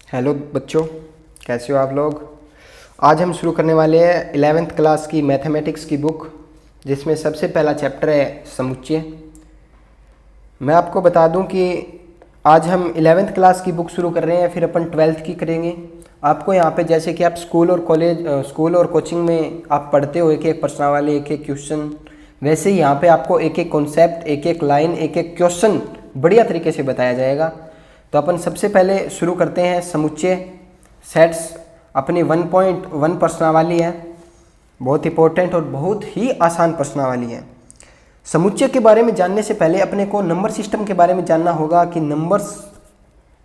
Hello बच्चों, कैसे हो आप लोग। आज हम शुरू करने वाले हैं 11th क्लास की मैथमेटिक्स की बुक, जिसमें सबसे पहला चैप्टर है समुच्चय। मैं आपको बता दूं कि आज हम 11th क्लास की बुक शुरू कर रहे हैं, फिर अपन 12th की करेंगे। आपको यहाँ पे जैसे कि आप स्कूल और कोचिंग में आप पढ़ते हो एक एक प्रश्नावली, एक एक क्वेश्चन, वैसे ही यहाँ पे आपको एक एक कॉन्सेप्ट, एक एक लाइन, एक एक क्वेश्चन बढ़िया तरीके से बताया जाएगा। तो अपन सबसे पहले शुरू करते हैं समुच्चय सेट्स। अपनी 1.1 प्रश्नावली है, बहुत इंपॉर्टेंट और बहुत ही आसान प्रश्नावली है। समुच्चय के बारे में जानने से पहले अपने को नंबर सिस्टम के बारे में जानना होगा कि नंबर्स,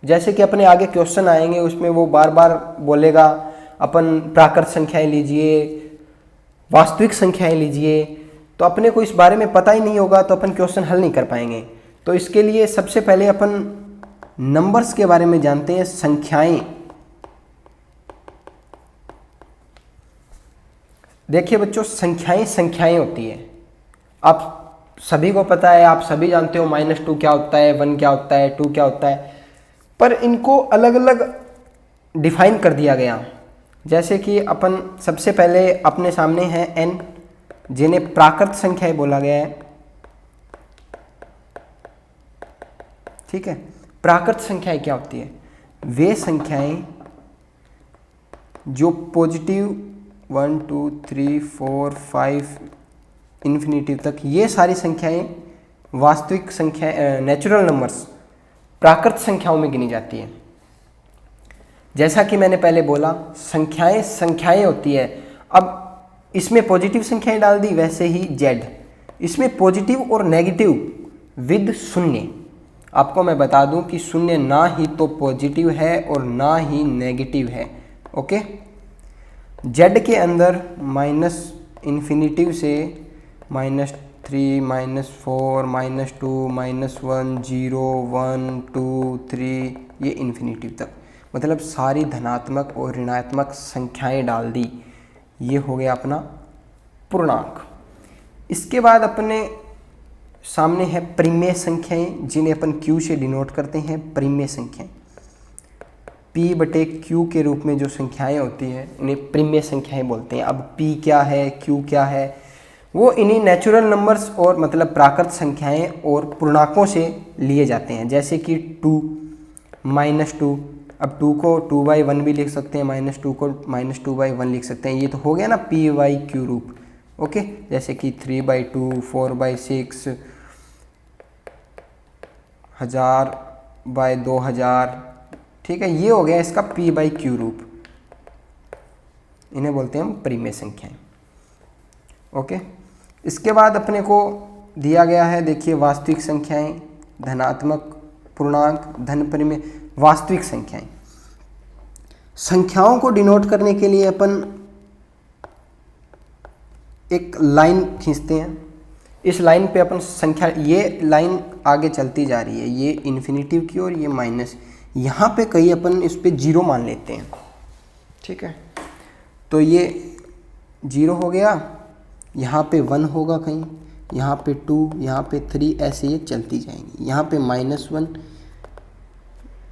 जैसे कि अपने आगे क्वेश्चन आएंगे उसमें वो बार बार बोलेगा अपन प्राकृत संख्याएं लीजिए, वास्तविक संख्याएं लीजिए, तो अपने को इस बारे में पता ही नहीं होगा तो अपन क्वेश्चन हल नहीं कर पाएंगे। तो इसके लिए सबसे पहले अपन नंबर्स के बारे में जानते हैं, संख्याएं। देखिए बच्चों, संख्याएं होती है, आप सभी को पता है, आप सभी जानते हो -2 क्या होता है, 1 क्या होता है, 2 क्या होता है, पर इनको अलग अलग डिफाइन कर दिया गया। जैसे कि अपन सबसे पहले अपने सामने है n, जिन्हें प्राकृत संख्याएं बोला गया है। ठीक है, प्राकृत संख्याएं क्या होती है? वे संख्याएं जो पॉजिटिव 1 2 3 4 5 इन्फिनिटी तक, ये सारी संख्याएं वास्तविक संख्या, नेचुरल नंबर्स, प्राकृत संख्याओं में गिनी जाती है। जैसा कि मैंने पहले बोला, संख्याएं होती है। अब इसमें पॉजिटिव संख्याएं डाल दी, वैसे ही जेड, इसमें पॉजिटिव और नेगेटिव विद शून्य। आपको मैं बता दूं कि शून्य ना ही तो पॉजिटिव है और ना ही नेगेटिव है। ओके, जेड के अंदर -इन्फिनिटिव से -3 -4 -2 -1 0 1 2 3, ये इन्फिनिटिव तक, मतलब सारी धनात्मक और ऋणात्मक संख्याएं डाल दी। ये हो गया अपना पूर्णांक। इसके बाद अपने सामने है परिमेय संख्याएं, जिन्हें अपन Q से डिनोट करते हैं। परिमेय संख्याएं P/Q के रूप में जो संख्याएं होती हैं, इन्हें परिमेय संख्याएं बोलते हैं। अब P क्या है, Q क्या है, वो इन्हीं नेचुरल नंबर्स और मतलब प्राकृत संख्याएं और पूर्णांकों से लिए जाते हैं। जैसे कि 2 -2, अब 2 को 2/1 भी लिख सकते हैं, -2 को -2/1 लिख सकते हैं। ये तो हो गया ना P/Q रूप। ओके, जैसे कि 3/2 4/6 1000/2000। ठीक है, ये हो गया इसका P/Q रूप, इन्हें बोलते हैं हम परिमेय संख्याएं। ओके, इसके बाद अपने को दिया गया है, देखिए, वास्तविक संख्याएं, धनात्मक पूर्णांक, धन परिमेय, वास्तविक संख्याएं। संख्याओं को डिनोट करने के लिए अपन एक लाइन खींचते हैं। इस लाइन पे अपन संख्या, ये लाइन आगे चलती जा रही है, ये इन्फिनिटिव की और ये माइनस, यहाँ पे कहीं अपन इस पे 0 मान लेते हैं। ठीक है, तो ये 0 हो गया, यहाँ पे 1 होगा कहीं, यहाँ पे 2, यहाँ पे 3, ऐसे ये चलती जाएंगी। यहाँ पे -1,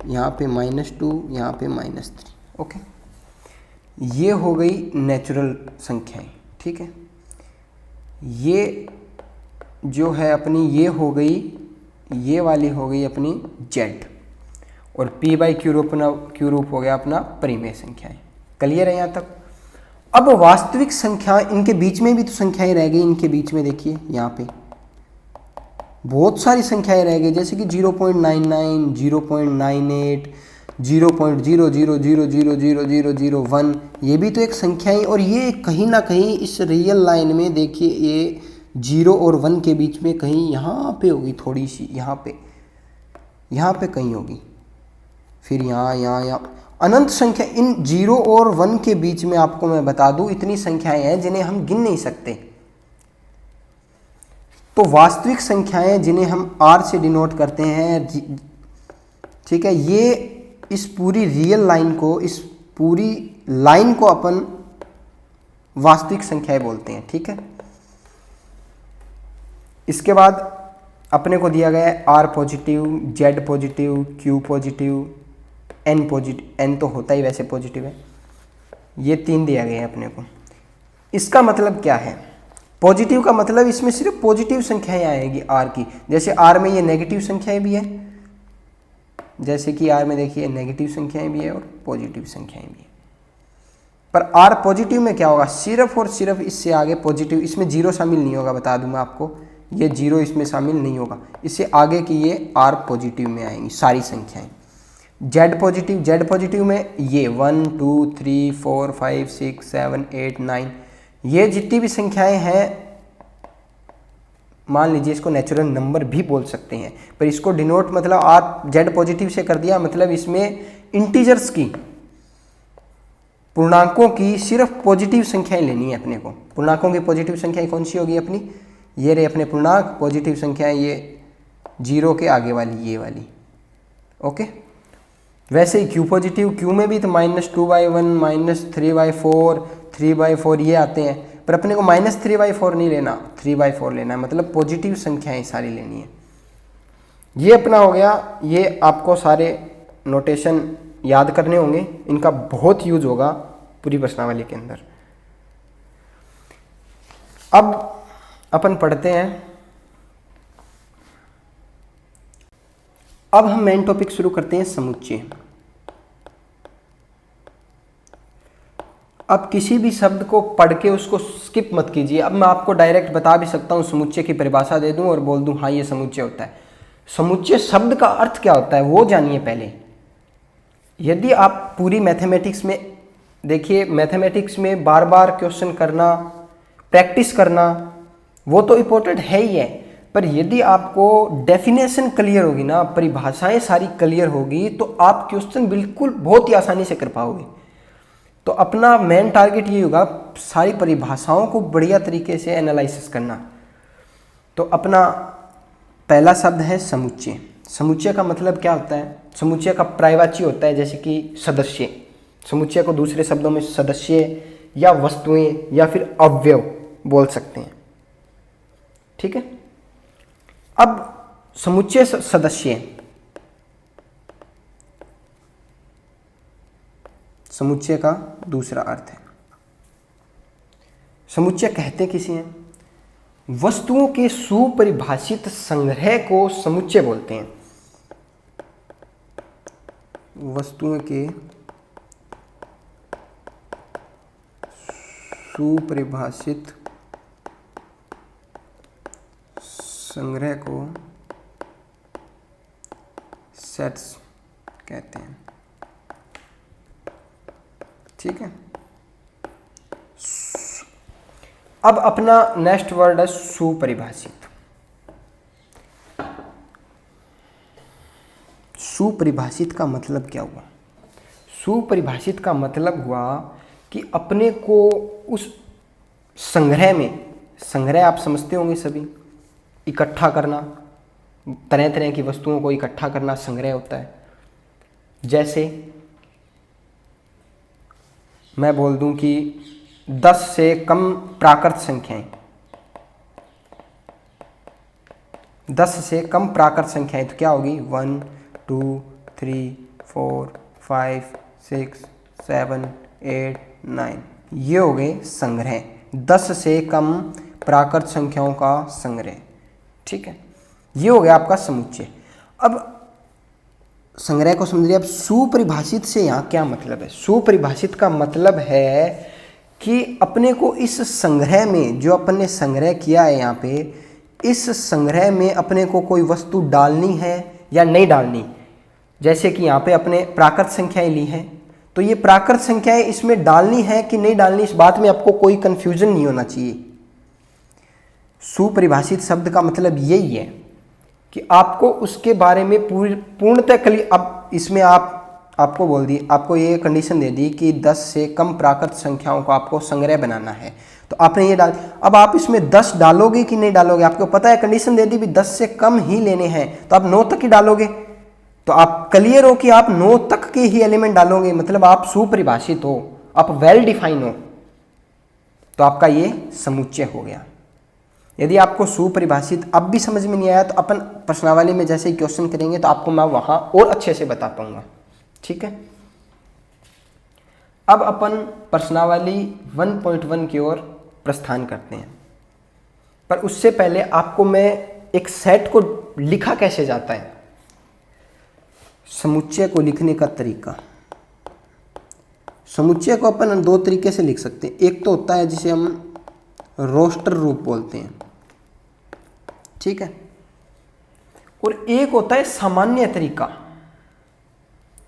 यहाँ पे -2, यहाँ पे -3। ओके, ये हो गई नेचुरल संख्याएं। ठीक है, ये जो है अपनी, ये हो गई, ये वाली हो गई अपनी जेड, और P/Q रूप हो गया अपना परिमेय संख्याएं। क्लियर है यहाँ तक? अब वास्तविक संख्या, इनके बीच में भी तो संख्याएं रह गई। इनके बीच में देखिए, यहाँ पे बहुत सारी संख्याएं रह गई, जैसे कि 0.99 0.98 0.00000001, ये भी तो एक संख्या है। और ये कहीं ना कहीं इस रियल लाइन में देखिए, ये 0 और 1 के बीच में कहीं यहाँ पे होगी, थोड़ी सी यहाँ पे कहीं होगी, फिर यहाँ अनंत संख्या। इन 0 और 1 के बीच में आपको मैं बता दूं, इतनी संख्याएं हैं जिन्हें हम गिन नहीं सकते। तो वास्तविक संख्याएं, जिन्हें हम R से डिनोट करते हैं, ठीक है, ये इस पूरी रियल लाइन को, इस पूरी लाइन को अपन वास्तविक संख्याएं बोलते हैं। ठीक है, इसके बाद अपने को दिया गया है R positive, Z positive, Q positive, n positive, n तो होता ही वैसे पॉजिटिव है, ये 3 दिया गया है अपने को। इसका मतलब क्या है, पॉजिटिव का मतलब इसमें सिर्फ पॉजिटिव संख्याएं आएगी r की, जैसे r में ये नेगेटिव संख्याएं भी है, जैसे कि r में देखिए नेगेटिव संख्याएं भी है और पॉजिटिव संख्याएं भी है। पर r पॉजिटिव में क्या होगा, सिर्फ और सिर्फ इससे आगे पॉजिटिव, इसमें जीरो शामिल नहीं होगा, बता दूं मैं आपको, ये जीरो इसमें शामिल नहीं होगा, इससे आगे की ये r पॉजिटिव में आएंगी सारी संख्याएं। z पॉजिटिव में ये 1 2 3 4 5 6 7 8 9, ये जितनी भी संख्याएं हैं, मान लीजिए इसको नेचुरल नंबर भी बोल सकते हैं, पर इसको डिनोट मतलब आप z पॉजिटिव से कर दिया, मतलब इसमें इंटीजर्स की, पूर्णांकों की सिर्फ पॉजिटिव संख्याएं लेनी है अपने को। पूर्णांकों की पॉजिटिव संख्याएं कौन सी होगी अपनी, ये रहे अपने पूर्णांक, पॉजिटिव संख्याएं ये जीरो के आगे वाली ये वाली, ओके। वैसे ही क्यू पॉजिटिव, क्यू में भी तो -2/1 -3/4 3/4 ये आते हैं, पर अपने को -3/4 नहीं लेना, 3/4 लेना है, मतलब पॉजिटिव संख्याएं सारी लेनी है। ये अपना हो गया, ये आपको सारे नोटेशन याद करने होंगे, इनका बहुत यूज होगा पूरी प्रश्नावली के अंदर। अब अपन पढ़ते हैं, अब हम मेन टॉपिक शुरू करते हैं समुच्चय। अब किसी भी शब्द को पढ़ के उसको स्किप मत कीजिए। अब मैं आपको डायरेक्ट बता भी सकता हूँ, समुच्चय की परिभाषा दे दूँ और बोल दूँ हाँ ये समुच्चय होता है। समुच्चय शब्द का अर्थ क्या होता है वो जानिए पहले। यदि आप पूरी मैथमेटिक्स में देखिए, मैथमेटिक्स में बार बार क्वेश्चन करना, प्रैक्टिस करना, वो तो इम्पोर्टेंट है ही है, पर यदि आपको डेफिनेशन क्लियर होगी ना, परिभाषाएं सारी क्लियर होगी, तो आप क्वेश्चन बिल्कुल बहुत ही आसानी से कर पाओगे। तो अपना मेन टारगेट ये होगा सारी परिभाषाओं को बढ़िया तरीके से एनालिसिस करना। तो अपना पहला शब्द है समुच्चय। समुच्चय का मतलब क्या होता है, समुच्चय का पर्यायवाची होता है जैसे कि सदस्य। समुच्चय को दूसरे शब्दों में सदस्य या वस्तुएं या फिर अवयव बोल सकते हैं, ठीक है। अब समुच्चय सदस्य, समुच्चय का दूसरा अर्थ है, समुच्चय कहते किसी हैं, वस्तुओं के सुपरिभाषित संग्रह को समुच्चय बोलते हैं। वस्तुओं के सुपरिभाषित संग्रह को सेट्स कहते हैं, ठीक है। अब अपना नेक्स्ट वर्ड है सुपरिभाषित। सुपरिभाषित का मतलब क्या हुआ, सुपरिभाषित का मतलब हुआ कि अपने को उस संग्रह में, संग्रह आप समझते होंगे सभी, इकट्ठा करना, तरह तरह की वस्तुओं को इकट्ठा करना संग्रह होता है। जैसे मैं बोल दूं कि 10 से कम प्राकृत संख्याएं, 10 से कम प्राकृत संख्याएं तो क्या होगी, 1 2 3 4 5 6 7 8 9, ये हो गए संग्रह, 10 से कम प्राकृत संख्याओं का संग्रह, ठीक है। ये हो गया आपका समुच्चय। अब संग्रह को समझिए। अब सुपरिभाषित से यहाँ क्या मतलब है, सुपरिभाषित का मतलब है कि अपने को इस संग्रह में, जो अपन ने संग्रह किया है यहाँ पे, इस संग्रह में अपने को कोई वस्तु डालनी है या नहीं डालनी। जैसे कि यहाँ पे अपने प्राकृत संख्याएं ली हैं, तो ये प्राकृत संख्याएं इसमें डालनी है कि नहीं डालनी, इस बात में आपको कोई कंफ्यूजन नहीं होना चाहिए। सुपरिभाषित शब्द का मतलब यही है कि आपको उसके बारे में पूर्णतः क्लियर। अब इसमें आपको बोल दी, आपको ये कंडीशन दे दी कि 10 से कम प्राकृत संख्याओं को आपको संग्रह बनाना है, तो आपने ये डाल, अब आप इसमें 10 डालोगे कि नहीं डालोगे, आपको पता है कंडीशन दे दी भी 10 से कम ही लेने हैं, तो आप 9 तक ही डालोगे। तो आप क्लियर हो कि आप 9 तक के ही एलिमेंट डालोगे, मतलब आप सुपरिभाषित हो, आप वेल डिफाइन हो, तो आपका ये समुच्चय हो गया। यदि आपको सुपरिभाषित अब भी समझ में नहीं आया, तो अपन प्रश्नावली में जैसे ही क्वेश्चन करेंगे तो आपको मैं वहाँ और अच्छे से बता पाऊंगा, ठीक है। अब अपन प्रश्नावली 1.1 की ओर प्रस्थान करते हैं, पर उससे पहले आपको मैं एक सेट को लिखा कैसे जाता है, समुच्चय को लिखने का तरीका। समुच्चय को अपन दो तरीके से लिख सकते हैं। एक तो होता है जिसे हम रोस्टर रूप बोलते हैं, ठीक है, और एक होता है सामान्य तरीका।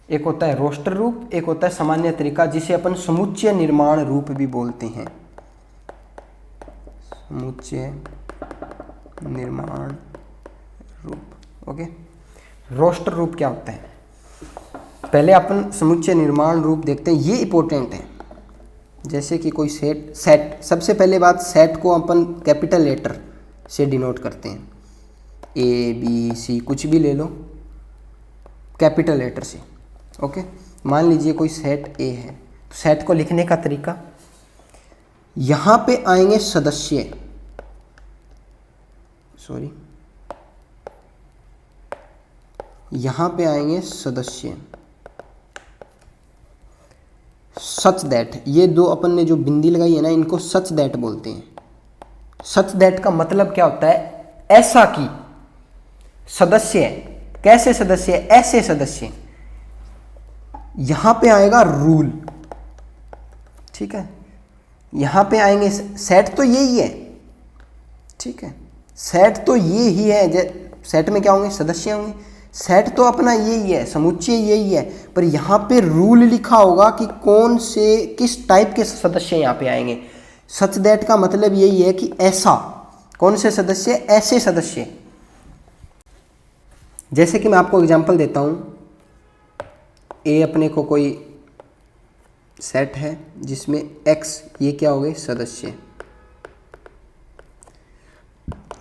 एक होता है रोस्टर रूप, एक होता है सामान्य तरीका, जिसे अपन समुच्चय निर्माण रूप भी बोलते हैं। समुच्चय निर्माण रूप, ओके। रोस्टर रूप क्या होता है, पहले अपन समुच्चय निर्माण रूप देखते हैं, ये इंपॉर्टेंट है। जैसे कि कोई सेट, सबसे पहले बात, सेट को अपन कैपिटल लेटर से डिनोट करते हैं, ए बी सी कुछ भी ले लो कैपिटल लेटर से, ओके। मान लीजिए कोई सेट ए है, तो सेट को लिखने का तरीका, यहां पे आएंगे सदस्य, यहां पे आएंगे सदस्य, सच दैट, ये दो अपन ने जो बिंदी लगाई है ना, इनको सच दैट बोलते हैं। सच दैट का मतलब क्या होता है, ऐसा कि सदस्य, कैसे सदस्य, ऐसे सदस्य। यहां पे आएगा रूल, ठीक है, यहां पे आएंगे, सेट तो यही है, ठीक है, सेट तो ये ही है। सेट में क्या होंगे, सदस्य होंगे, सेट तो अपना यही है, समुच्चय यही है, पर यहाँ पे रूल लिखा होगा कि कौन से, किस टाइप के सदस्य यहाँ पे आएंगे। सच दैट का मतलब यही है कि ऐसा, कौन से सदस्य, ऐसे सदस्य। जैसे कि मैं आपको एग्जांपल देता हूँ, ए अपने को कोई सेट है जिसमें एक्स, ये क्या हो गए, सदस्य।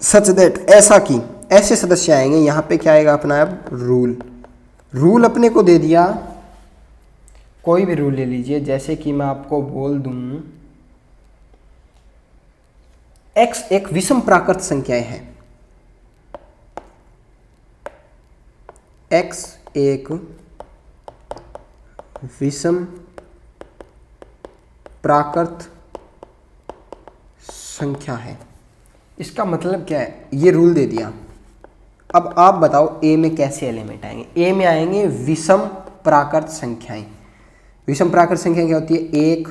सच दैट, ऐसा कि, ऐसे सदस्य आएंगे। यहां पे क्या आएगा अपना, अब रूल। रूल अपने को दे दिया, कोई भी रूल ले लीजिए, जैसे कि मैं आपको बोल दूं x एक विषम प्राकृत संख्याएं है, x एक विषम प्राकृत संख्या है। इसका मतलब क्या है, ये रूल दे दिया। अब आप बताओ ए में कैसे एलिमेंट आएंगे। ए में आएंगे विषम प्राकृत संख्याएं। विषम प्राकृत संख्या क्या होती है, एक,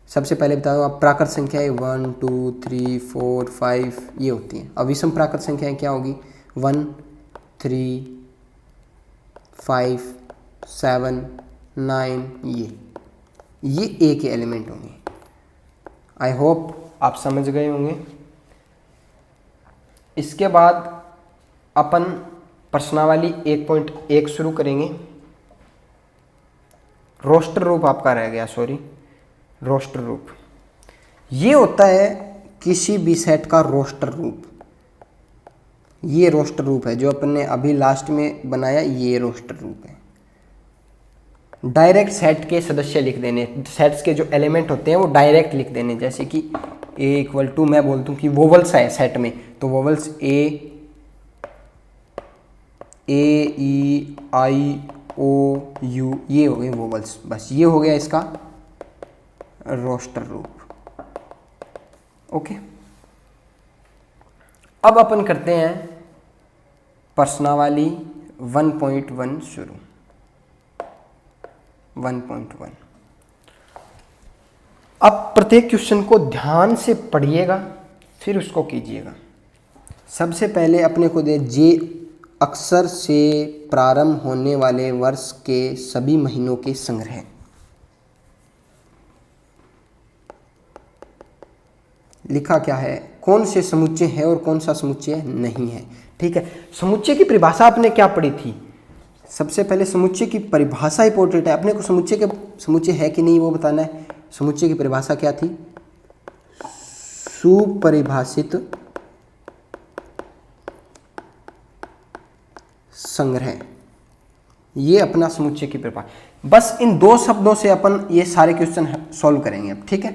सबसे पहले बता दो आप, प्राकृत संख्याएं 1 2 3 4 5 ये होती हैं। अब विषम प्राकृत संख्याएं क्या होगी, 1 3 5 7 9, ये ए के एलिमेंट होंगे। आई होप आप समझ गए होंगे। इसके बाद अपन प्रश्नावली 1.1 शुरू करेंगे। रोस्टर रूप आपका रह गया, सॉरी, रोस्टर रूप ये होता है किसी भी सेट का रोस्टर रूप। ये रोस्टर रूप है जो अपन ने अभी लास्ट में बनाया, ये रोस्टर रूप है। डायरेक्ट सेट के सदस्य लिख देने, सेट्स के जो एलिमेंट होते हैं वो डायरेक्ट लिख देने। जैसे कि ए इक्वल टू, मैं बोलता हूँ कि वोवल्स है सेट में, तो vowels A E I O you, ये हो गए वोवल्स, बस ये हो गया इसका रोस्टर रूप, ओके। अब अपन करते हैं प्रश्नावली 1.1 शुरू। 1.1, अब प्रत्येक क्वेश्चन को ध्यान से पढ़िएगा, फिर उसको कीजिएगा। सबसे पहले अपने को दे, जे अक्षर से प्रारंभ होने वाले वर्ष के सभी महीनों के संग्रह। लिखा क्या है, कौन से समुच्चय है और कौन सा समुच्चय नहीं है, ठीक है। समुच्चय की परिभाषा आपने क्या पढ़ी थी, सबसे पहले समुच्चय की परिभाषा इंपॉर्टेंट है। अपने को समुच्चय है कि नहीं वो बताना है। समुच्चय की परिभाषा क्या थी, सुपरिभाषित संग्रह, ये अपना समुच्चय की परिभाषा। बस इन दो शब्दों से अपन ये सारे क्वेश्चन सॉल्व करेंगे अब, ठीक है।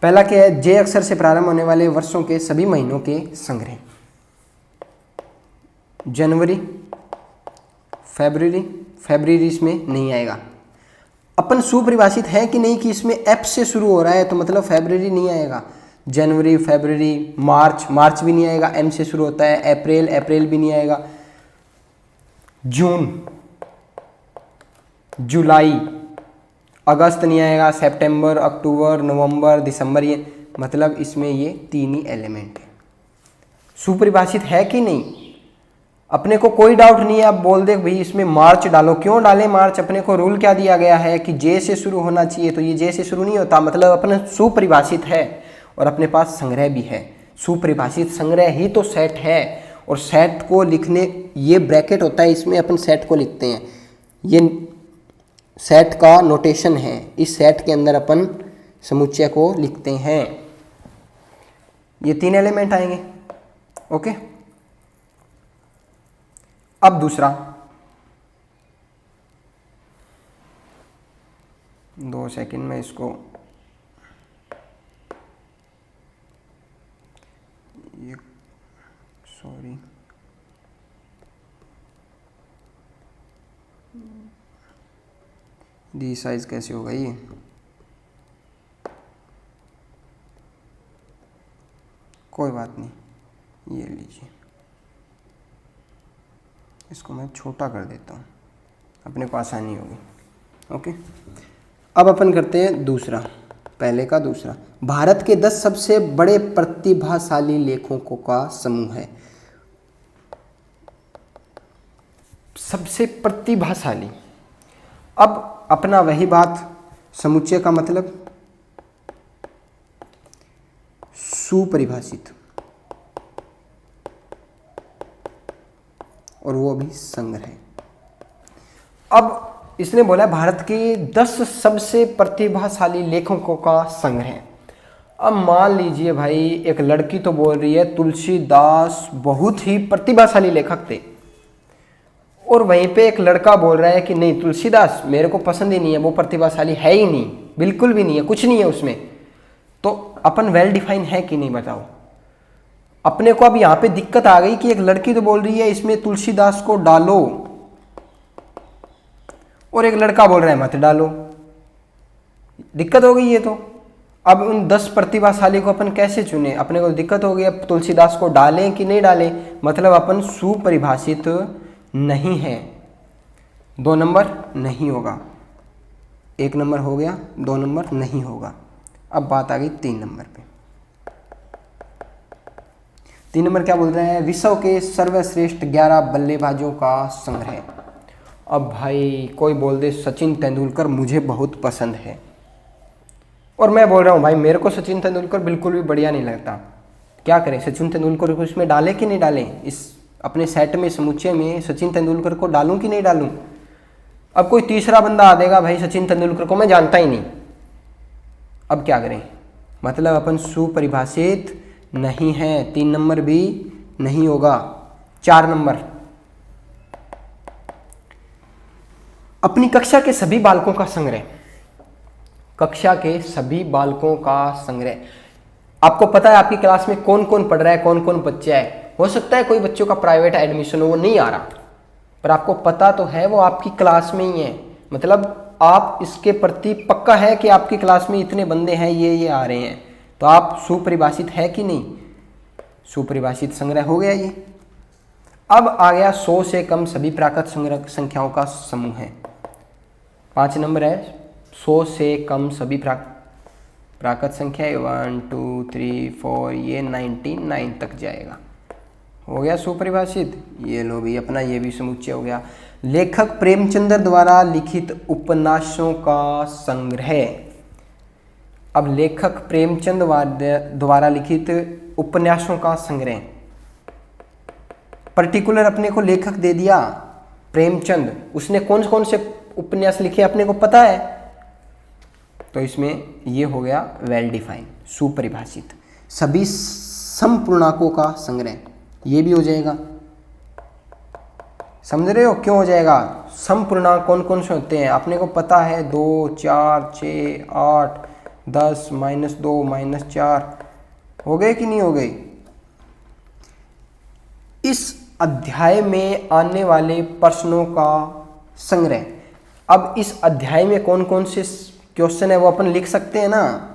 पहला क्या है, जे अक्षर से प्रारंभ होने वाले वर्षों के सभी महीनों के संग्रह। जनवरी, फरवरी, फरवरी इसमें नहीं आएगा। अपन सुपरिभाषित है कि नहीं कि इसमें एफ से शुरू हो रहा है, तो मतलब फरवरी नहीं आएगा। जनवरी, फरवरी, मार्च भी नहीं आएगा, एम से शुरू होता है। अप्रैल भी नहीं आएगा। जून, जुलाई, अगस्त नहीं आएगा। सितंबर, अक्टूबर, नवंबर, दिसंबर, ये मतलब इसमें ये 3 ही एलिमेंट है। सुपरिभाषित है कि नहीं, अपने को कोई डाउट नहीं है। आप बोल दे भाई इसमें मार्च डालो, क्यों डालें मार्च? अपने को रूल क्या दिया गया है कि जे से शुरू होना चाहिए, तो ये जे से शुरू नहीं होता, मतलब अपने सुपरिभाषित है और अपने पास संग्रह भी है। सुपरिभाषित संग्रह ही तो सेट है, और सेट को लिखने, ये ब्रैकेट होता है, इसमें अपन सेट को लिखते हैं। ये सेट का नोटेशन है, इस सेट के अंदर अपन समुच्चय को लिखते हैं। ये 3 एलिमेंट आएंगे। ओके, अब दूसरा, 2 सेकंड में इसको सॉरी दी साइज कैसे होगा ये? कोई बात नहीं, ये लीजिए, इसको मैं छोटा कर देता हूँ, अपने को आसानी होगी। ओके, अब अपन करते हैं दूसरा, पहले का दूसरा। भारत के 10 सबसे बड़े प्रतिभाशाली लेखकों का समूह है। सबसे प्रतिभाशाली, अब अपना वही बात, समुच्चय का मतलब सुपरिभाषित, और वो भी संग्रह। अब इसने बोला भारत के 10 सबसे प्रतिभाशाली लेखकों का संग्रह। अब मान लीजिए भाई एक लड़की तो बोल रही है तुलसीदास बहुत ही प्रतिभाशाली लेखक थे, और वहीं पे एक लड़का बोल रहा है कि नहीं तुलसीदास मेरे को पसंद ही नहीं है, वो प्रतिभाशाली है ही नहीं, बिल्कुल भी नहीं है, कुछ नहीं है उसमें। तो अपन वेल डिफाइन है कि नहीं बताओ? अपने को अब यहाँ पे दिक्कत आ गई कि एक लड़की तो बोल रही है इसमें तुलसीदास को डालो, और एक लड़का बोल रहा है मत डालो। दिक्कत हो गई ये तो। अब उन 10 प्रतिभाशाली को अपन कैसे चुने? अपने को दिक्कत हो गई, अब तुलसीदास को डालें कि नहीं डालें, मतलब अपन सुपरिभाषित नहीं है। 2 नंबर नहीं होगा, 1 नंबर हो गया, 2 नंबर नहीं होगा। अब बात आ गई 3 नंबर पे। 3 नंबर क्या बोल रहे हैं? विश्व के सर्वश्रेष्ठ 11 बल्लेबाजों का संग्रह। अब भाई कोई बोल दे सचिन तेंदुलकर मुझे बहुत पसंद है, और मैं बोल रहा हूँ भाई मेरे को सचिन तेंदुलकर बिल्कुल भी बढ़िया नहीं लगता, क्या करें? सचिन तेंदुलकर को इसमें डालें कि नहीं डालें? इस अपने सेट में, समुच्चय में सचिन तेंदुलकर को डालूं कि नहीं डालूं? अब कोई तीसरा बंदा आ देगा भाई सचिन तेंदुलकर को मैं जानता ही नहीं, अब क्या करें? मतलब अपन सुपरिभाषित नहीं है। 3 नंबर भी नहीं होगा। 4 नंबर, अपनी कक्षा के सभी बालकों का संग्रह। कक्षा के सभी बालकों का संग्रह। आपको पता है आपकी क्लास में कौन कौन पढ़ रहा है, कौन कौन बच्चा है। हो सकता है कोई बच्चों का प्राइवेट एडमिशन हो, वो नहीं आ रहा, पर आपको पता तो है वो आपकी क्लास में ही है, मतलब आप इसके प्रति पक्का है कि आपकी क्लास में इतने बंदे हैं, ये आ रहे हैं, तो आप सुपरिभाषित है कि नहीं? सुपरिभाषित संग्रह हो गया ये। अब आ गया 100 से कम सभी प्राकृत संख्याओं का समूह है। 5 नंबर है 100 से कम सभी प्राकृत संख्या 1 2 3 4, ये 99 तक जाएगा। हो गया सुपरिभाषित। ये लो भी अपना, ये भी समुच्चय हो गया। लेखक प्रेमचंद्र द्वारा लिखित उपन्यासों का संग्रह। अब लेखक प्रेमचंद द्वारा लिखित उपन्यासों का संग्रह, पर्टिकुलर अपने को लेखक दे दिया प्रेमचंद, उसने कौन कौन से उपन्यास लिखे अपने को पता है, तो इसमें ये हो गया वेल डिफाइन, सुपरिभाषित। सभी संपूर्णांकों का संग्रह, ये भी हो जाएगा। समझ रहे हो क्यों हो जाएगा? संपूर्णांक कौन कौन से होते हैं अपने को पता है, 2 4 6 8 10 -2 -4 हो गए कि नहीं हो गए? इस अध्याय में आने वाले प्रश्नों का संग्रह। अब इस अध्याय में कौन कौन से क्वेश्चन है वो अपन लिख सकते हैं ना।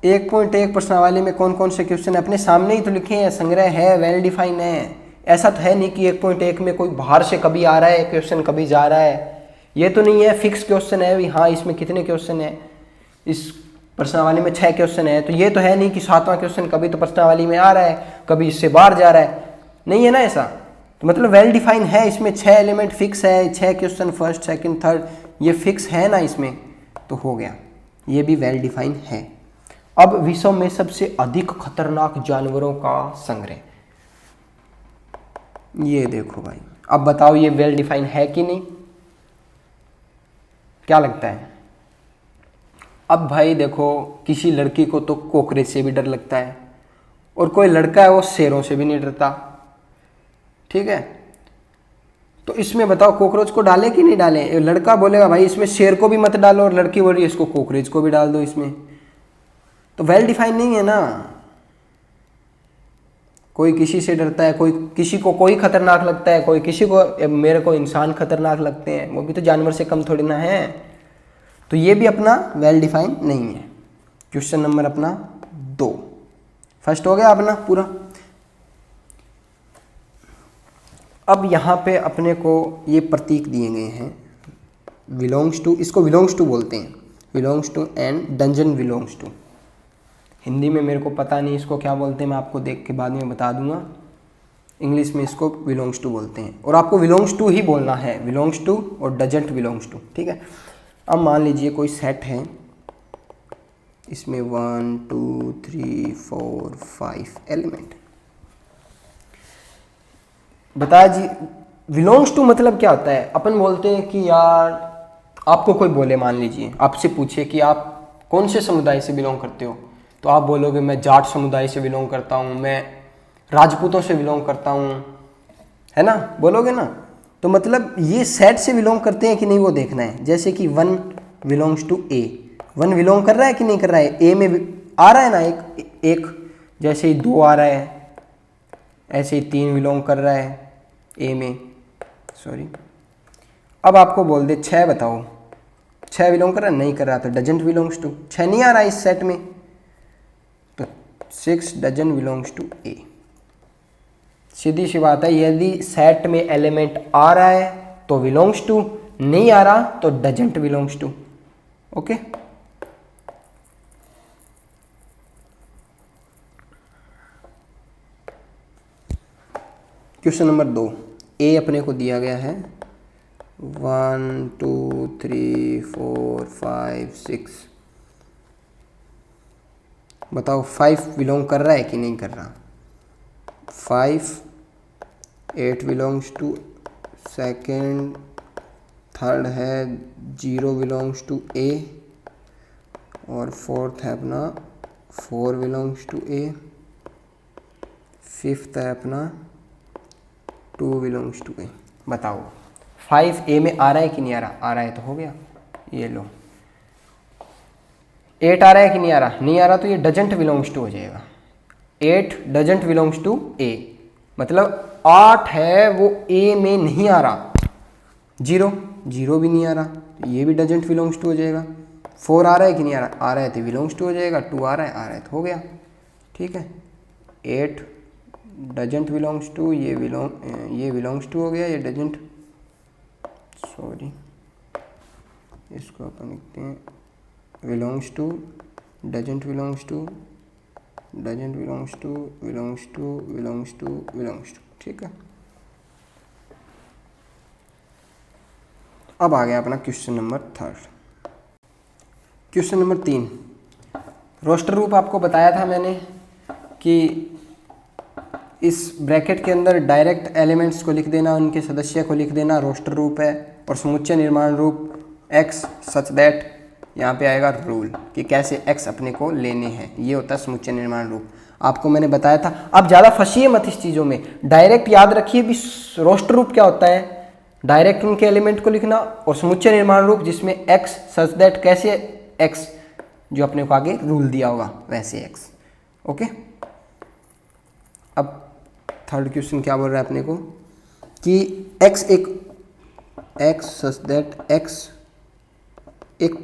1.1 प्रश्नावली में कौन कौन से क्वेश्चन है अपने सामने ही तो लिखे हैं। संग्रह है, वेल डिफाइन है। ऐसा तो है नहीं कि 1.1 में कोई बाहर से कभी आ रहा है क्वेश्चन, कभी जा रहा है। ये तो नहीं है फिक्स क्वेश्चन है भी हाँ इसमें कितने क्वेश्चन है, इस प्रश्नावली में 6 क्वेश्चन है। तो ये तो है नहीं कि 7वां क्वेश्चन कभी तो प्रश्नावली में आ रहा है, कभी इससे बाहर जा रहा है, नहीं है ना ऐसा। तो मतलब वेल डिफाइन है, इसमें 6 एलिमेंट फिक्स है, 6 क्वेश्चन फर्स्ट सेकंड थर्ड ये फिक्स है ना इसमें, तो हो गया, ये भी वेल डिफाइन है। अब विश्व में सबसे अधिक खतरनाक जानवरों का संग्रह, ये देखो भाई, अब बताओ ये वेल डिफाइन है कि नहीं, क्या लगता है। अब भाई देखो किसी लड़की को तो कॉकरोच से भी डर लगता है, और कोई लड़का है वो शेरों से भी नहीं डरता, ठीक है। तो इसमें बताओ कॉकरोच को डाले कि नहीं डालें। लड़का बोलेगा भाई इसमें शेर को भी मत डालो, और लड़की बोल रही है इसको कॉकरोच को भी डाल दो इसमें, तो वेल डिफाइन नहीं है ना। कोई किसी से डरता है, कोई किसी को कोई खतरनाक लगता है, कोई किसी को, मेरे को इंसान खतरनाक लगते हैं, वो भी तो जानवर से कम थोड़ी ना है। तो ये भी अपना वेल डिफाइन नहीं है। क्वेश्चन नंबर अपना 2 फर्स्ट हो गया अपना पूरा। अब यहाँ पे अपने को ये प्रतीक दिए गए हैं, बिलोंग्स टू, इसको बिलोंग्स टू बोलते हैं, belongs to and doesn't belongs to. Hindi में मेरे को पता नहीं इसको क्या बोलते हैं, मैं आपको देख के बाद में बता दूंगा। इंग्लिश में इसको बिलोंग्स टू बोलते हैं, और आपको बिलोंग्स टू ही बोलना है, बिलोंग्स टू और डजंट बिलोंग्स टू, ठीक है। अब मान लीजिए कोई सेट है, इसमें 1 2 3 4 5 एलिमेंट। बताया जी बिलोंग्स टू मतलब क्या होता है। अपन बोलते हैं कि यार आपको कोई बोले, मान लीजिए आपसे पूछे कि आप कौन से समुदाय से बिलोंग करते हो, तो आप बोलोगे मैं जाट समुदाय से बिलोंग करता हूँ, मैं राजपूतों से बिलोंग करता हूँ, है ना, बोलोगे ना। तो मतलब ये सेट से बिलोंग करते हैं कि नहीं वो देखना है। जैसे कि 1 बिलोंग्स टू ए, 1 बिलोंग कर रहा है कि नहीं कर रहा है, ए में आ रहा है ना एक, जैसे ही 2 आ रहा है, ऐसे ही 3 बिलोंग कर रहा है ए में, सॉरी। अब आपको बोल दे 6 बताओ, 6 बिलोंग कर रहा है, नहीं कर रहा, तो डजंट बिलोंग्स टू, 6 नहीं आ रहा है इस सेट में, तो 6 डजंट बिलोंग्स टू ए। सीधी सी बात है, यदि सेट में एलिमेंट आ रहा है तो बिलोंग्स टू, नहीं आ रहा तो doesn't belongs to, okay. Question number 2, A अपने को दिया गया है 1 2 3 4 5 6, बताओ 5 बिलोंग कर रहा है कि नहीं कर रहा। 5 8 बिलोंग्स टू सेकेंड, थर्ड है 0 बिलोंग्स टू ए, और फोर्थ है अपना 4 बिलोंग्स टू ए, फिफ्थ है अपना 2 बिलोंग्स टू ए। बताओ 5 ए में आ रहा है कि नहीं आ रहा, आ रहा है तो हो गया, ये लो। 8 आ रहा है कि नहीं आ रहा, नहीं आ रहा, तो ये डजंट बिलोंग्स टू हो जाएगा। 8 डजंट बिलोंग्स टू ए, मतलब 8 है वो ए में नहीं आ रहा। 0 भी नहीं आ रहा, तो ये भी डजंट बिलोंग्स टू हो जाएगा। 4 आ रहा है कि नहीं आ रहा, आ रहा है तो बिलोंग्स टू हो जाएगा। 2 आ रहा है तो हो गया, ठीक है। 8 डजंट बिलोंग्स टू, ये बिलोंग्स टू हो गया, ये डजंट, सॉरी इसको अपन लिखते हैं belongs to, doesn't belongs to, doesn't belongs to, belongs to, belongs to, belongs to, ठीक है। अब आ गया अपना question number 3। Question number 3, roster रूप आपको बताया था मैंने कि इस ब्रैकेट के अंदर डायरेक्ट एलिमेंट्स को लिख देना, उनके सदस्य को लिख देना, रोस्टर रूप है। और समुच्चय निर्माण रूप एक्स सच दैट, यहाँ पे आएगा रूल कि कैसे एक्स अपने को लेने हैं, ये होता है समुच्चय निर्माण रूप। आपको मैंने बताया था। अब ज़्यादा फंसिए मत इस चीज़ों में, डायरेक्ट याद रखिए भी रोस्टर रूप क्या होता है, डायरेक्ट उनके एलिमेंट को लिखना, और समुच्चय निर्माण रूप जिसमें एक्स सच दैट, कैसे एक्स जो अपने को आगे रूल दिया होगा वैसे एक्स, ओके। अब थर्ड क्वेश्चन क्या बोल रहा है अपने को कि x सच दैट x एक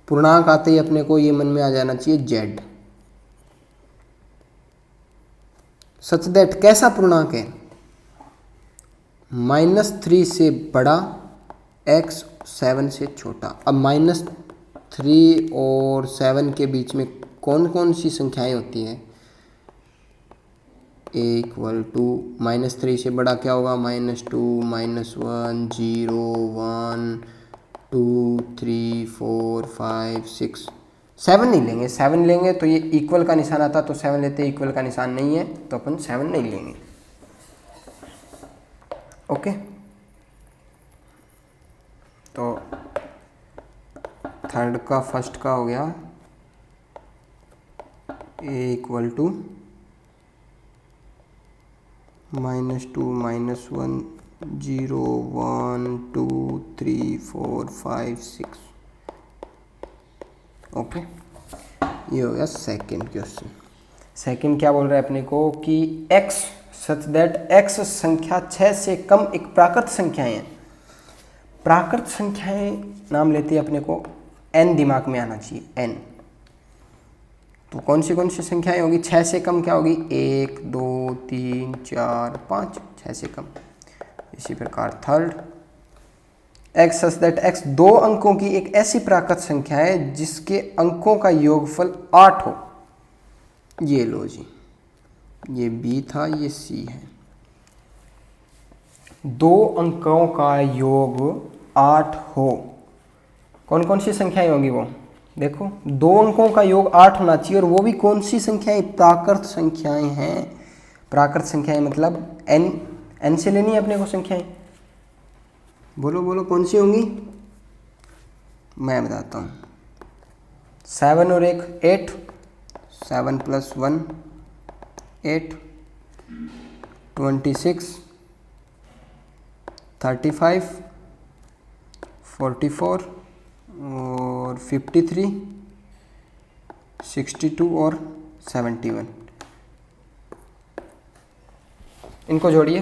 पूर्णांक आते ही अपने को ये मन में आ जाना चाहिए z, सच दैट कैसा पूर्णांक है, -3 से बड़ा x 7 से छोटा। अब -3 और 7 के बीच में कौन कौन सी संख्याएं होती हैं, a = -3 से बड़ा क्या होगा, -2 -1 0 1 2 3 4 5 6 7 नहीं लेंगे, 7 लेंगे तो ये इक्वल का निशान आता, तो 7 लेते इक्वल का निशान नहीं है तो अपन 7 नहीं लेंगे। ओके, तो थर्ड का फर्स्ट का हो गया a = -2 -1 0 1 2 3 4 5 6। ओके, ये हो गया सेकंड क्वेश्चन। सेकंड क्या बोल रहा है अपने को कि x सच दैट x संख्या 6 से कम एक प्राकृत संख्याएं हैं। प्राकृत संख्याएं नाम लेते हैं अपने को n, दिमाग में आना चाहिए n। तो कौन सी संख्याएं होगी, 6 से कम क्या होगी, 1 2 3 4 5, 6 से कम। इसी प्रकार third x such that x 2 अंकों की एक ऐसी प्राकृत संख्या है जिसके अंकों का योगफल 8 हो। ये लो जी, ये b था, ये c है। 2 अंकों का योग 8 हो, कौन कौन सी संख्याएं होंगी वो देखो, 2 अंकों का योग 8 होना चाहिए, और वो भी कौन सी संख्याएं, प्राकृत संख्याएं हैं। प्राकृत संख्याएं मतलब n से लेनी है अपने को संख्याएं, बोलो बोलो कौन सी होंगी, मैं बताता हूँ। 7 और 1 8, 7 + 1 8, 26 35 44 और 53 62 और 71। इनको जोड़िए,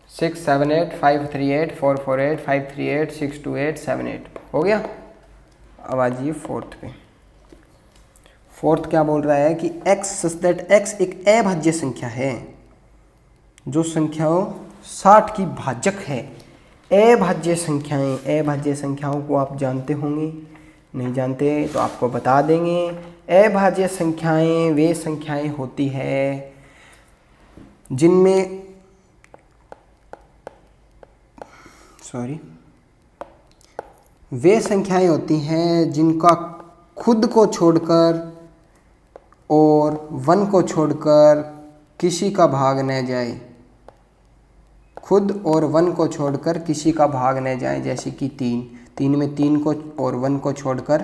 6 7 8 5 3 8 4 4 8 5 3 8 6 2 8 7 8 हो गया। अब आ जाइए फोर्थ पे। फोर्थ क्या बोल रहा है कि x सच दैट x एक अभाज्य संख्या है जो संख्याओं 60 की भाजक है। अभाज्य संख्याओं को आप जानते होंगे, नहीं जानते तो आपको बता देंगे। अभाज्य संख्याएं वे संख्याएं होती है जिनमें वे संख्याएं होती हैं जिनका खुद को छोड़कर और 1 को छोड़कर किसी का भाग न जाए, खुद और 1 को छोड़कर किसी का भाग न जाए। जैसे कि 3 में 3 को और 1 को छोड़कर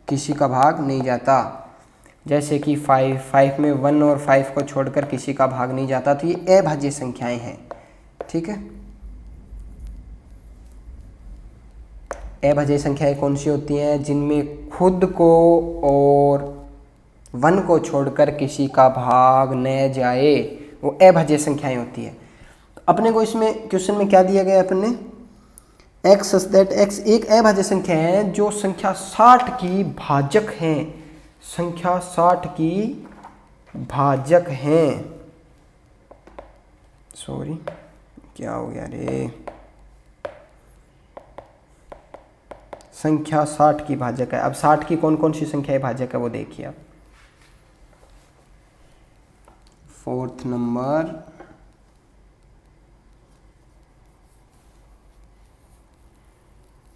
किसी का भाग नहीं जाता। जैसे कि 5 में 1 और 5 को छोड़कर किसी का भाग नहीं जाता। तो ये अभाज्य संख्याएं हैं, ठीक है। अभाज्य संख्याएं कौन सी होती हैं, जिनमें खुद को और 1 को छोड़कर किसी का भाग न जाए, वो अभाज्य संख्याएं होती है। अपने को इसमें क्वेश्चन में क्या दिया गया है, अपने x सच दैट x एक अभाज्य संख्या है जो संख्या 60 की भाजक है, संख्या 60 की भाजक है। सॉरी क्या हो गया रे, संख्या 60 की भाजक है। अब 60 की कौन कौन सी संख्याएं भाजक है वो देखिए आप। फोर्थ नंबर,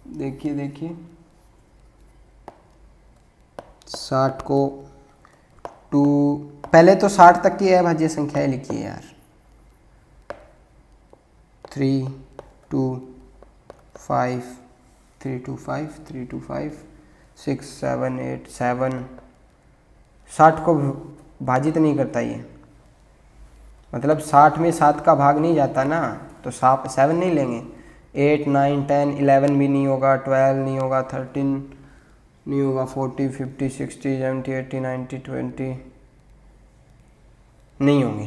देखिए 60 को 2, पहले तो 60 तक की अभाज्य संख्याएं लिखिए यार। 3 2 5 3 2 5 3 2 5 6 7 8 7। 60 को भाजित नहीं करता ये, मतलब 60 में 7 का भाग नहीं जाता ना, तो 7 नहीं लेंगे। 8 9 10 11 भी नहीं होगा, 12 नहीं होगा, 13 नहीं होगा, 40 50 60 70 80 90 20 नहीं होंगी।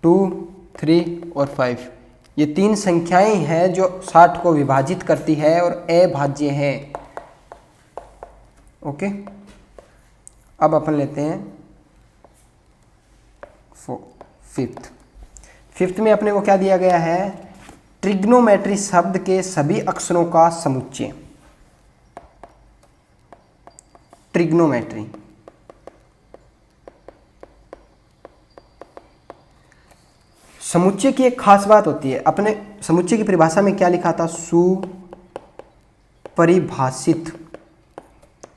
2 3 और 5 ये तीन संख्याएं हैं जो 60 को विभाजित करती है और अभाज्य है। ओके, अब अपन लेते हैं फिफ्थ में अपने को क्या दिया गया है, ट्रिग्नोमेट्री शब्द के सभी अक्षरों का समुच्चय। ट्रिग्नोमेट्री समुच्चय की एक खास बात होती है। अपने समुच्चय की परिभाषा में क्या लिखा था, सुपरिभाषित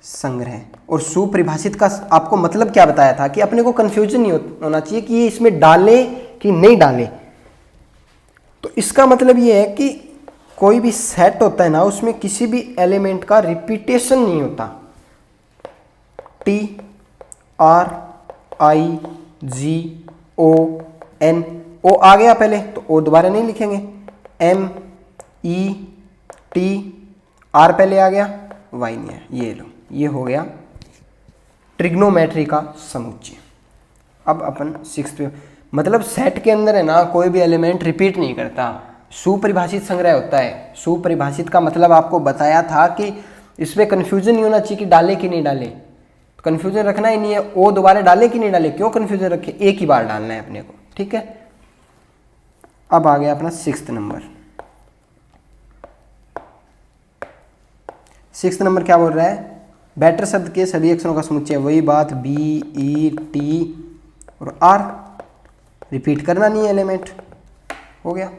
संग्रह। और सुपरिभाषित का आपको मतलब क्या बताया था कि अपने को कंफ्यूजन नहीं होना चाहिए कि ये इसमें डाले कि नहीं डाले। तो इसका मतलब ये है कि कोई भी सेट होता है ना, उसमें किसी भी एलिमेंट का रिपीटेशन नहीं होता। TRIGO N ओ आ गया पहले तो ओ दोबारा नहीं लिखेंगे, METR पहले आ गया, Y नहीं है। ये लो, ये हो गया ट्रिग्नोमेट्री का समुच्चय। अब अपन 6th पे, मतलब सेट के अंदर है ना कोई भी एलिमेंट रिपीट नहीं करता, सुपरिभाषित संग्रह होता है। सुपरिभाषित का मतलब आपको बताया था कि इसमें कन्फ्यूजन नहीं होना चाहिए कि डाले कि नहीं डाले, कन्फ्यूजन रखना ही नहीं है। ओ दोबारा डाले कि नहीं डाले, क्यों कन्फ्यूजन रखे, एक ही बार डालना है अपने को, ठीक है। अब आ गया अपना 6th नंबर। 6th नंबर क्या बोल रहा है, बैटर शब्द के सभी अक्षरों का समुच्चय। वही बात, BET और R, रिपीट करना नहीं है एलिमेंट, हो गया।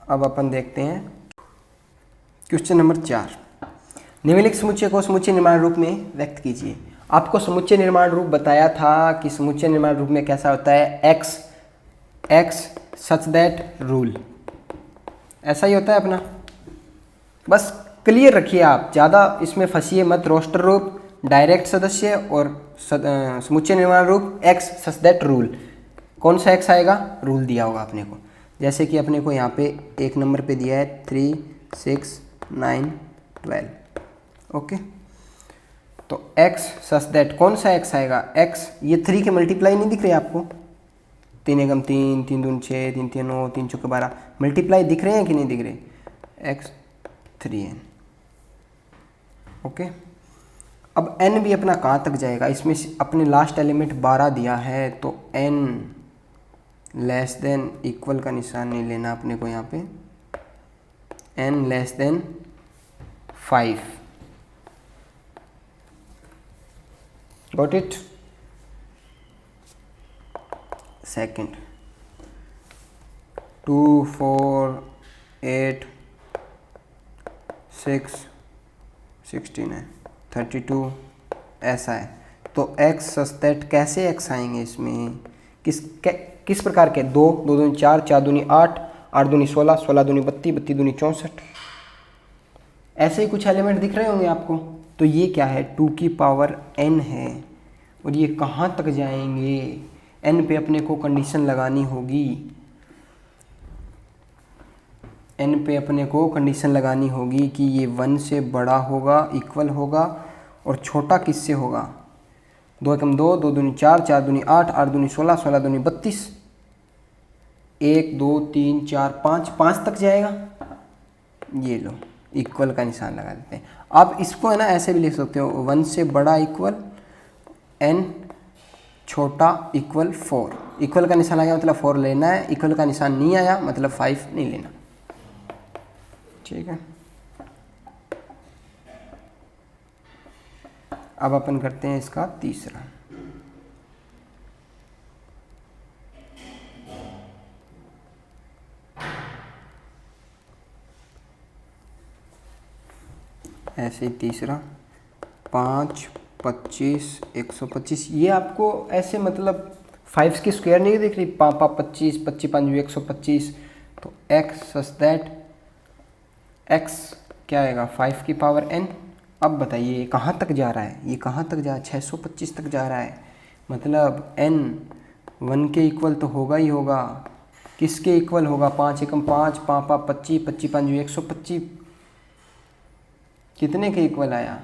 अब अपन देखते हैं क्वेश्चन नंबर 4। निम्नलिखित समुच्चय को समुच्चय निर्माण रूप में व्यक्त कीजिए। आपको समुच्चय निर्माण रूप बताया था कि समुच्चय निर्माण रूप में कैसा होता है, x सच दैट रूल, ऐसा ही होता है अपना। बस क्लियर रखिए आप, ज़्यादा इसमें फंसिए मत। रोस्टर रूप, डायरेक्ट सदस्य और समुच्चय निर्माण रूप x सच दैट रूल। कौन सा x आएगा, रूल दिया होगा अपने को। जैसे कि अपने को यहाँ पे 1 नंबर पे दिया है 3 6 9 12। ओके, तो x सच दैट कौन सा x आएगा, x ये 3 के मल्टीप्लाई नहीं दिख रहे आपको, 3 एकम 3, 3 दूनी 6, 3 3 9, 3 चौके 12, मल्टीप्लाई दिख रहे हैं कि नहीं दिख रहे, x 3n। ओके, अब n भी अपना कहाँ तक जाएगा, इसमें अपने लास्ट एलिमेंट 12 दिया है तो n लेस देन इक्वल का निशान नहीं लेना अपने को यहाँ पे, n less than 5। Got it. Second 2 4 8 6 16 है, 32 ऐसा है। तो x सच दैट कैसे x आएंगे इसमें, किस प्रकार के, 2 2 दूनी 4, 4 दूनी 8, 8 दूनी 16, 16 दूनी 32, 32 दूनी 64, ऐसे ही कुछ एलिमेंट दिख रहे होंगे आपको। तो ये क्या है, 2 की पावर n है। और ये कहाँ तक जाएंगे, n पे अपने को कंडीशन लगानी होगी, n पे अपने को कंडीशन लगानी होगी कि ये 1 से बड़ा होगा, इक्वल होगा, और छोटा किससे होगा, 2 एकम 2, 2 दूनी 4, 4 दूनी 8, 8 दूनी 16, 16 दूनी 32, 1 2 3 4 5, 5 तक जाएगा। ये लो, इक्वल का निशान लगा देते हैं। आप इसको है ना ऐसे भी लिख सकते हो, 1 से बड़ा इक्वल, n छोटा इक्वल 4। इक्वल का निशान आ गया मतलब 4 लेना है, इक्वल का निशान नहीं आया मतलब 5 नहीं लेना, ठीक है। अब अपन करते हैं इसका तीसरा। ऐसे ही तीसरा 5 25 125। ये आपको ऐसे मतलब 5 की स्क्वायर नहीं दिख रही, 5 25 25 5 125। तो x सच दैट x क्या आएगा, 5 की पावर n। अब बताइए ये कहाँ तक जा रहा है, ये कहाँ तक जा रहा है, 625 तक जा रहा है। मतलब n 1 के इक्वल तो होगा ही होगा, किसके इक्वल होगा, 5 एकम 5, 5 5 25, 25 5 125 कितने के इक्वल आया?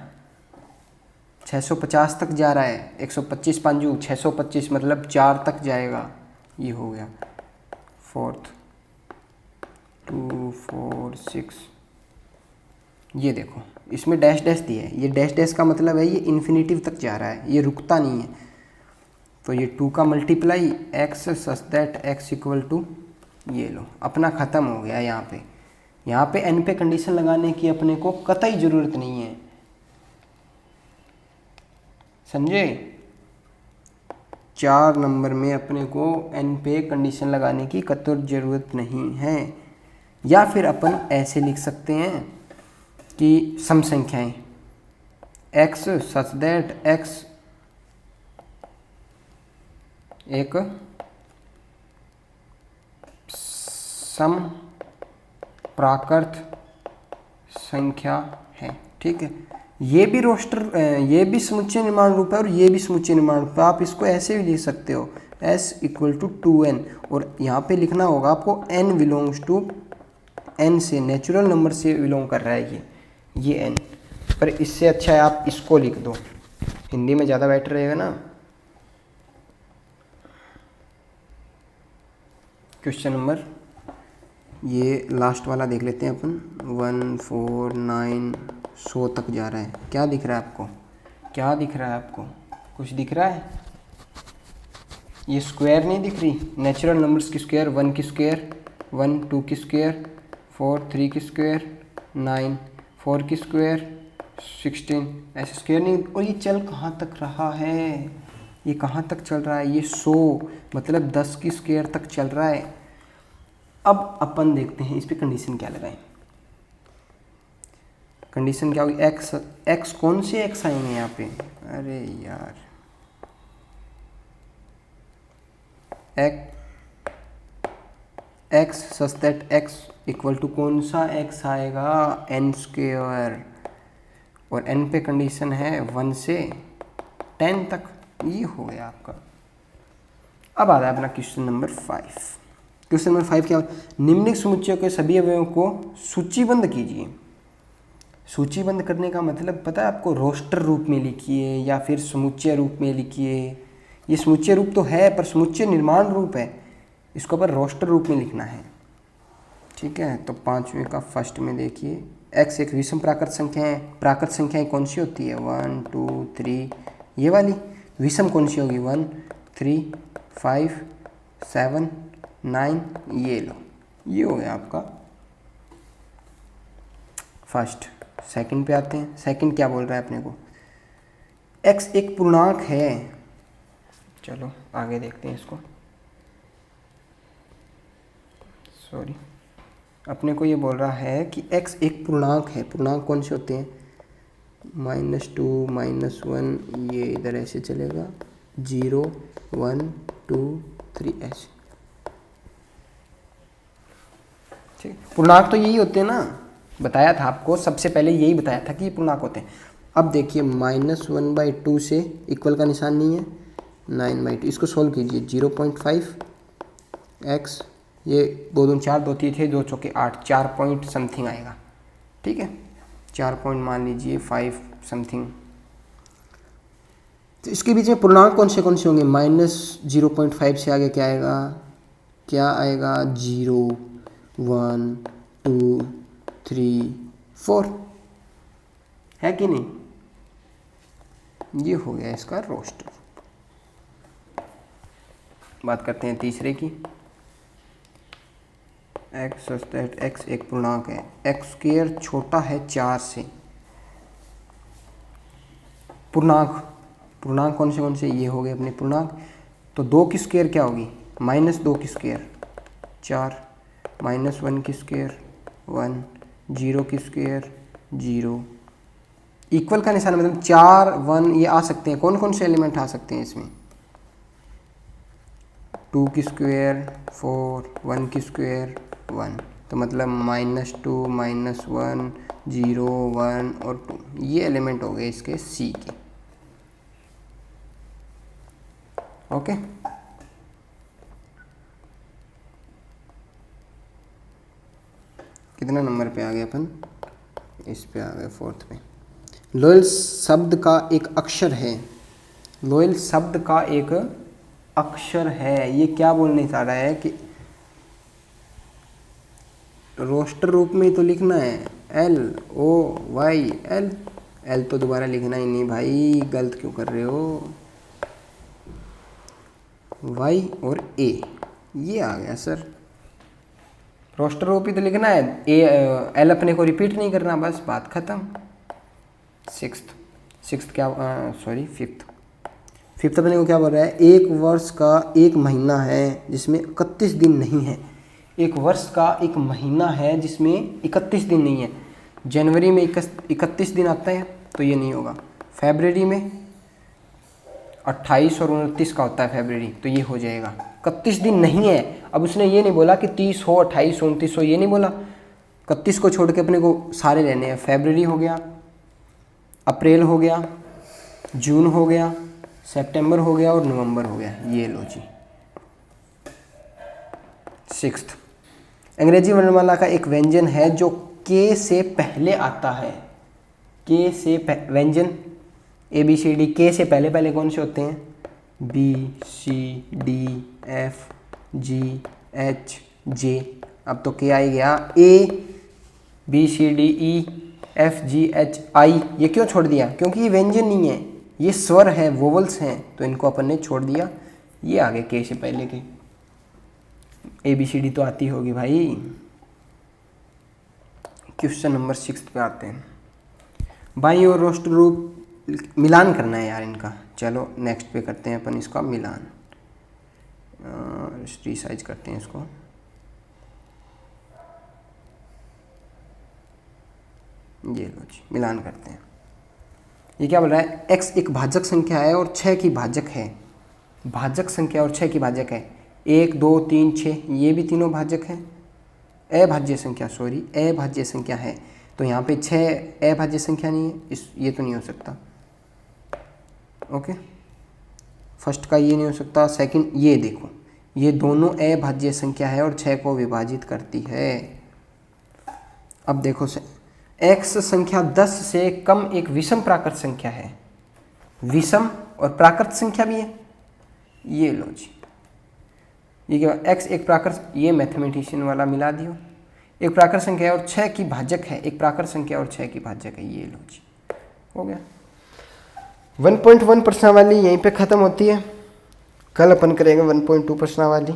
650 तक जा रहा है। 125 पांजू 625 मतलब 4 तक जाएगा। ये हो गया 4th 2 4 6। ये देखो इसमें डैश डैश दिया है, ये डैश डैश का मतलब है ये इन्फिनेटिव तक जा रहा है, ये रुकता नहीं है। तो ये 2 का multiply x such that x equal to, ये लो अपना ख़त्म हो गया। यहाँ पे n पे कंडीशन लगाने की अपने को कतई ज़रूरत नहीं है, समझे? 4 नंबर में अपने को n पे कंडीशन लगाने की कतई ज़रूरत नहीं है। या फिर अपन ऐसे लिख सकते हैं कि सम संख्याएं x सच दैट x एक सम प्राकृत संख्या है, ठीक है। ये भी रोस्टर, ये भी समुच्चय निर्माण रूप है और ये भी समुच्चय निर्माण रूप है। आप इसको ऐसे भी लिख सकते हो s इक्वल टू 2n, और यहाँ पे लिखना होगा आपको n बिलोंग्स टू n से, नेचुरल नंबर से बिलोंग कर रहा है ये n। पर इससे अच्छा है आप इसको लिख दो, हिंदी में ज़्यादा बेटर रहेगा ना। क्वेश्चन नंबर ये लास्ट वाला देख लेते हैं अपन। 1 4 9 100 तक जा रहा है। क्या दिख रहा है आपको? क्या दिख रहा है आपको? कुछ दिख रहा है? ये स्क्वायर नहीं दिख रही? नेचुरल नंबर्स की स्क्वायर, 1 की स्क्वायर 1, 2 की स्क्वायर 4, 3 की स्क्वायर 9, 4 की स्क्वायर 16, ऐसे स्क्वायर नहीं। और ये चल कहाँ तक रहा है? ये कहाँ तक चल रहा है? ये 100 मतलब 10 की स्क्वायर तक चल रहा है। अब अपन देखते हैं इस पे कंडीशन क्या लगाएं। कंडीशन क्या होगी? x कौन से x आएंगे यहाँ पे? अरे यार x such that x equal to कौन सा x आएगा? n स्क्वायर, और n पे कंडीशन है 1 से 10 तक। ये हो गया आपका। अब आ रहा है अपना क्वेश्चन नंबर 5। क्वेश्चन नंबर 5 क्या? निम्नलिखित समुच्चयों के सभी अवयवों को सूचीबद्ध कीजिए। सूचीबद्ध करने का मतलब पता है आपको? रोस्टर रूप में लिखिए या फिर समुच्चय रूप में लिखिए। ये समुच्चय रूप तो है पर समुच्चय निर्माण रूप है, इसको पर रोस्टर रूप में लिखना है, ठीक है। तो 5वें का फर्स्ट में देखिए, x एक विषम प्राकृत संख्या है। प्राकृत संख्याएं कौन सी होती है? 1 2 3, ये वाली। विषम कौन सी होगी? 1 3 5 7 9, ये लो। ये हो गया आपका फर्स्ट। सेकंड पे आते हैं। सेकंड क्या बोल रहा है अपने को? x एक पूर्णांक है। चलो आगे देखते हैं इसको। सॉरी, अपने को ये बोल रहा है कि x एक पूर्णांक है। पूर्णांक कौन से होते हैं? -2 -1, ये इधर ऐसे चलेगा, 0 1 2 3 ऐसे, ठीक। पूर्णांक तो यही होते हैं ना, बताया था आपको, सबसे पहले यही बताया था कि ये पूर्णांक होते हैं। अब देखिए -1/2 से इक्वल का निशान नहीं है, 9/2, इसको सोल्व कीजिए। 0.5 x, ये 2 दूनी 4, 2 तीन थे, 2 चौके 8, 4 पॉइंट समथिंग आएगा, ठीक है। 4 पॉइंट मान लीजिए 5 समथिंग। तो इसके बीच में पूर्णांक कौन से होंगे? -0.5 से आगे क्या आएगा? 0 1 2 3 4, है कि नहीं? ये हो गया इसका रोस्टर। बात करते हैं तीसरे की। x सच दैट x एक पूर्णांक है। x स्क्वायर छोटा है 4 से। पूर्णांक कौन से? ये हो गए अपने पूर्णांक। तो 2 की स्क्वायर क्या होगी? -2 की स्क्वायर 4, -1 की स्क्वायर 1, 0 की स्क्वायर 0। इक्वल का निशान मतलब 4 1 ये आ सकते हैं। कौन से एलिमेंट आ सकते हैं इसमें? 2 की स्क्वायर 4, 1 की स्क्वायर 1, तो मतलब -2 -1 0 1 और 2, ये एलिमेंट हो गए इसके सी के। ओके, कितना नंबर पे आ गए अपन? इस पे आ गए 4th पे। लोयल शब्द का एक अक्षर है, लोयल शब्द का एक अक्षर है। ये क्या बोलने चाह रहा है कि रोस्टर रूप में तो लिखना है LOYL, एल तो दोबारा लिखना ही नहीं भाई, गलत क्यों कर रहे हो। Y और A ये आ गया सर। रोस्टर रूप ही तो लिखना है, एल अपने को रिपीट नहीं करना, बस बात खत्म। सिक्स्थ क्या, सॉरी फिफ्थ अपने को क्या बोल रहा है, एक वर्ष का एक महीना है जिसमें 31 दिन नहीं है। एक वर्ष का एक महीना है जिसमें 31 दिन नहीं है। जनवरी में 31 दिन आता है तो ये नहीं होगा। फरवरी में 28 और 29 का होता है फरवरी, तो ये हो जाएगा। 31 दिन नहीं है। अब उसने ये नहीं बोला कि 30 हो, 28 हो, 29 हो, ये नहीं बोला। 31 को छोड़ के अपने को सारे लेने हैं। फरवरी हो गया, अप्रैल हो गया, जून हो गया, सितंबर हो गया और नवंबर हो गया। ये लो जी। सिक्स्थ, अंग्रेजी वर्णमाला का एक व्यंजन है जो के से पहले आता है। के से व्यंजन ABCD, के से पहले पहले कौन से होते हैं? BCDFGHJ। अब तो के आई गया, ABCDEFGHI। ये क्यों छोड़ दिया? क्योंकि ये व्यंजन नहीं है, ये स्वर है, वोवल्स हैं, तो इनको अपन ने छोड़ दिया। ये आगे के से पहले के। ABCD तो आती होगी भाई। क्वेश्चन नंबर 6 पे आते हैं। बाई और रोस्टर रूप मिलान करना है यार इनका। चलो नेक्स्ट पे करते हैं अपन इसका मिलान। रिसाइज करते हैं इसको। ये लो जी, मिलान करते हैं। ये क्या बोल रहा है? x एक भाजक संख्या है और 6 की भाजक है। भाजक संख्या और 6 की भाजक है। 1 2 3 6, ये भी तीनों भाजक हैं। अभाज्य संख्या है। तो यहाँ पे 6 अभाज्य संख्या नहीं है, ये तो नहीं हो सकता। ओके, फर्स्ट का ये नहीं हो सकता। सेकंड, ये देखो, ये दोनों अभाज्य संख्या है और 6 को विभाजित करती है। अब देखो x संख्या 10 से कम एक विषम प्राकृत संख्या है। विषम और प्राकृत संख्या भी है। ये लो जी, ये क्या, x एक प्राकृत, ये मैथमेटिशियन वाला मिला दियो। एक प्राकृत संख्या और 6 की भाजक है, एक प्राकृत संख्या और 6 की भाजक है। ये लो जी, हो गया। 1.1 प्रश्नावली यहीं पे ख़त्म होती है। कल अपन करेंगे 1.2 प्रश्नावली।